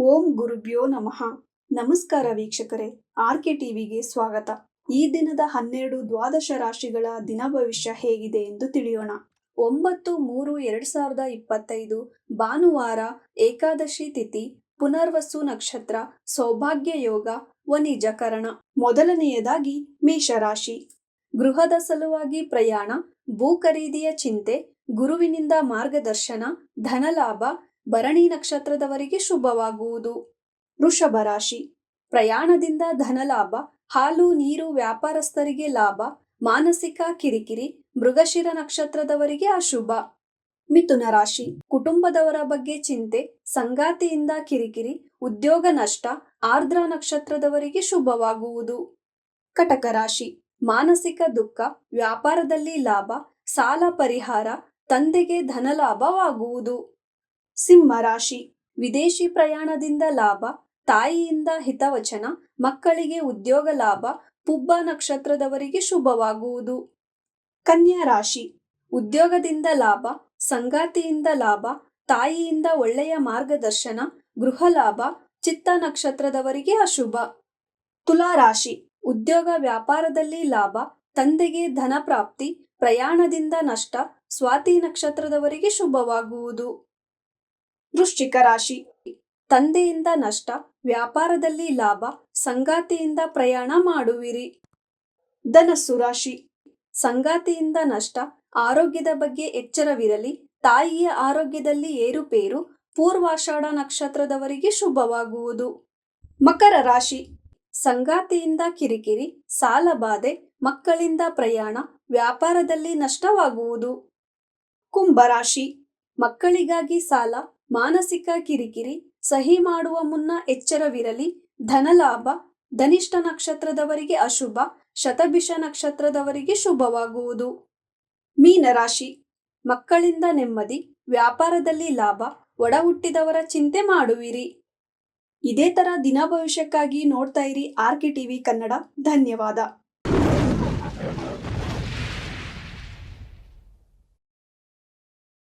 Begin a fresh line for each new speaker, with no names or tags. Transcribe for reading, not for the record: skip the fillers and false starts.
ಓಂ ಗುರುಭ್ಯೋ ನಮಃ. ನಮಸ್ಕಾರ ವೀಕ್ಷಕರೇ, ಆರ್ಕೆ ಟಿವಿಗೆ ಸ್ವಾಗತ. ಈ ದಿನದ 12 ದ್ವಾದಶ ರಾಶಿಗಳ ದಿನ ಭವಿಷ್ಯ ಹೇಗಿದೆ ಎಂದು ತಿಳಿಯೋಣ. 9-3-2025 ಭಾನುವಾರ, ಏಕಾದಶಿ ತಿಥಿ, ಪುನರ್ವಸು ನಕ್ಷತ್ರ, ಸೌಭಾಗ್ಯ ಯೋಗ, ವನಿಜ ಕರಣ. ಮೊದಲನೆಯದಾಗಿ ಮೇಷರಾಶಿ. ಗೃಹದ ಸಲುವಾಗಿ ಪ್ರಯಾಣ, ಭೂ ಖರೀದಿಯ ಚಿಂತೆ, ಗುರುವಿನಿಂದ ಮಾರ್ಗದರ್ಶನ, ಧನಲಾಭ, ಭರಣಿ ನಕ್ಷತ್ರದವರಿಗೆ ಶುಭವಾಗುವುದು. ವೃಷಭ ರಾಶಿ. ಪ್ರಯಾಣದಿಂದ ಧನಲಾಭ, ಹಾಲು ನೀರು ವ್ಯಾಪಾರಸ್ಥರಿಗೆ ಲಾಭ, ಮಾನಸಿಕ ಕಿರಿಕಿರಿ, ಮೃಗಶಿರ ನಕ್ಷತ್ರದವರಿಗೆ ಅಶುಭ. ಮಿಥುನ ರಾಶಿ. ಕುಟುಂಬದವರ ಬಗ್ಗೆ ಚಿಂತೆ, ಸಂಗಾತಿಯಿಂದ ಕಿರಿಕಿರಿ, ಉದ್ಯೋಗ ನಷ್ಟ, ಆರ್ದ್ರ ನಕ್ಷತ್ರದವರಿಗೆ ಶುಭವಾಗುವುದು. ಕಟಕ ರಾಶಿ. ಮಾನಸಿಕ ದುಃಖ, ವ್ಯಾಪಾರದಲ್ಲಿ ಲಾಭ, ಸಾಲ ಪರಿಹಾರ, ತಂದೆಗೆ ಧನಲಾಭವಾಗುವುದು. ಸಿಂಹ ರಾಶಿ. ವಿದೇಶಿ ಪ್ರಯಾಣದಿಂದ ಲಾಭ, ತಾಯಿಯಿಂದ ಹಿತವಚನ, ಮಕ್ಕಳಿಗೆ ಉದ್ಯೋಗ ಲಾಭ, ಪುಬ್ಬ ನಕ್ಷತ್ರದವರಿಗೆ ಶುಭವಾಗುವುದು. ಕನ್ಯಾ ರಾಶಿ. ಉದ್ಯೋಗದಿಂದ ಲಾಭ, ಸಂಗಾತಿಯಿಂದ ಲಾಭ, ತಾಯಿಯಿಂದ ಒಳ್ಳೆಯ ಮಾರ್ಗದರ್ಶನ, ಗೃಹ ಲಾಭ, ಚಿತ್ತ ನಕ್ಷತ್ರದವರಿಗೆ ಅಶುಭ. ತುಲಾ ರಾಶಿ. ಉದ್ಯೋಗ ವ್ಯಾಪಾರದಲ್ಲಿ ಲಾಭ, ತಂದೆಗೆ ಧನ ಪ್ರಾಪ್ತಿ, ಪ್ರಯಾಣದಿಂದ ನಷ್ಟ, ಸ್ವಾತಿ ನಕ್ಷತ್ರದವರಿಗೆ ಶುಭವಾಗುವುದು. ವೃಶ್ಚಿಕ ರಾಶಿ. ತಂದೆಯಿಂದ ನಷ್ಟ, ವ್ಯಾಪಾರದಲ್ಲಿ ಲಾಭ, ಸಂಗಾತಿಯಿಂದ ಪ್ರಯಾಣ ಮಾಡುವಿರಿ. ಧನಸ್ಸು ರಾಶಿ. ಸಂಗಾತಿಯಿಂದ ನಷ್ಟ, ಆರೋಗ್ಯದ ಬಗ್ಗೆ ಎಚ್ಚರವಿರಲಿ, ತಾಯಿಯ ಆರೋಗ್ಯದಲ್ಲಿ ಏರುಪೇರು, ಪೂರ್ವಾಷಾಢ ನಕ್ಷತ್ರದವರಿಗೆ ಶುಭವಾಗುವುದು. ಮಕರ ರಾಶಿ. ಸಂಗಾತಿಯಿಂದ ಕಿರಿಕಿರಿ, ಸಾಲ ಬಾಧೆ, ಮಕ್ಕಳಿಂದ ಪ್ರಯಾಣ, ವ್ಯಾಪಾರದಲ್ಲಿ ನಷ್ಟವಾಗುವುದು. ಕುಂಭರಾಶಿ. ಮಕ್ಕಳಿಗಾಗಿ ಸಾಲ, ಮಾನಸಿಕ ಕಿರಿಕಿರಿ, ಸಹಿ ಮಾಡುವ ಮುನ್ನ ಎಚ್ಚರವಿರಲಿ, ಧನಲಾಭ, ಧನಿಷ್ಠ ನಕ್ಷತ್ರದವರಿಗೆ ಅಶುಭ, ಶತಭಿಷ ನಕ್ಷತ್ರದವರಿಗೆ ಶುಭವಾಗುವುದು. ಮೀನರಾಶಿ. ಮಕ್ಕಳಿಂದ ನೆಮ್ಮದಿ, ವ್ಯಾಪಾರದಲ್ಲಿ ಲಾಭ, ಒಡ ಹುಟ್ಟಿದವರ ಚಿಂತೆ ಮಾಡುವಿರಿ. ಇದೇ ತರ ದಿನ ಭವಿಷ್ಯಕ್ಕಾಗಿ ನೋಡ್ತಾ ಇರಿ ಆರ್ಕೆ ಟಿವಿ ಕನ್ನಡ. ಧನ್ಯವಾದ.